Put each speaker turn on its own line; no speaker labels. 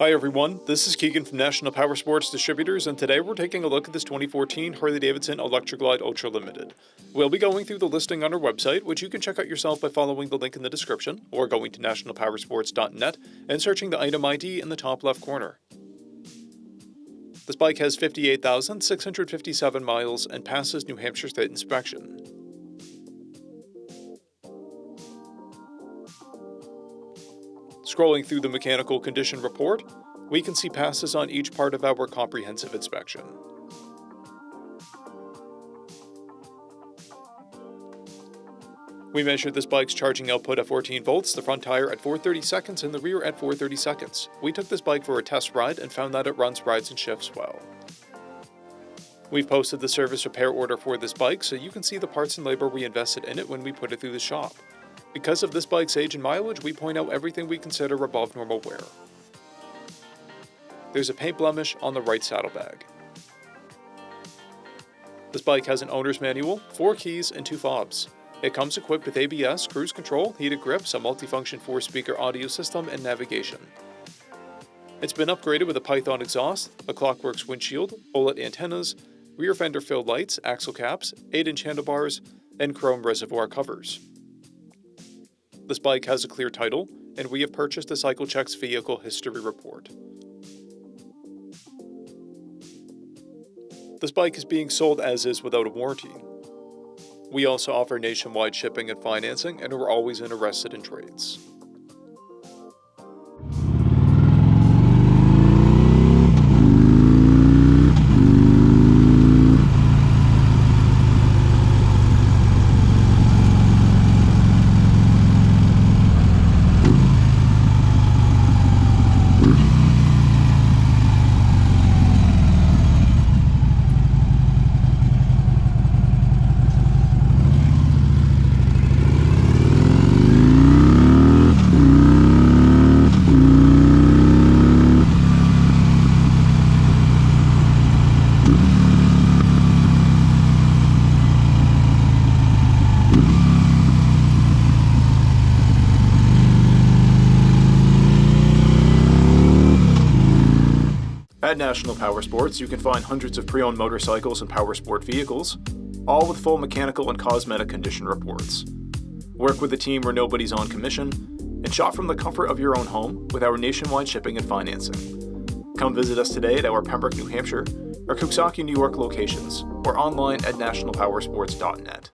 Hi everyone, this is Keegan from National Powersports Distributors, and today we're taking a look at this 2014 Harley-Davidson ELECTRA Ultra Limited. We'll be going through the listing on our website, which you can check out yourself by following the link in the description, or going to nationalpowersports.net and searching the item ID in the top left corner. This bike has 58,657 miles and passes New Hampshire State inspection. Scrolling through the mechanical condition report, we can see passes on each part of our comprehensive inspection. We measured this bike's charging output at 14 volts, the front tire at 430 seconds, and the rear at 430 seconds. We took this bike for a test ride and found that it runs, rides, and shifts well. We've posted the service repair order for this bike so you can see the parts and labor we invested in it when we put it through the shop. Because of this bike's age and mileage, we point out everything we consider above normal wear. There's a paint blemish on the right saddlebag. This bike has an owner's manual, 4 keys, and 2 fobs. It comes equipped with ABS, cruise control, heated grips, a multifunction 4-speaker audio system, and navigation. It's been upgraded with a Python exhaust, a Clockworks windshield, OLED antennas, rear fender filled lights, axle caps, 8-inch handlebars, and chrome reservoir covers. This bike has a clear title, and we have purchased a CycleCheck's vehicle history report. This bike is being sold as is without a warranty. We also offer nationwide shipping and financing, and we're always interested in trades. At National Powersports, you can find hundreds of pre-owned motorcycles and powersport vehicles, all with full mechanical and cosmetic condition reports. Work with a team where nobody's on commission, and shop from the comfort of your own home with our nationwide shipping and financing. Come visit us today at our Pembroke, New Hampshire, or Coxsackie, New York locations, or online at nationalpowersports.net.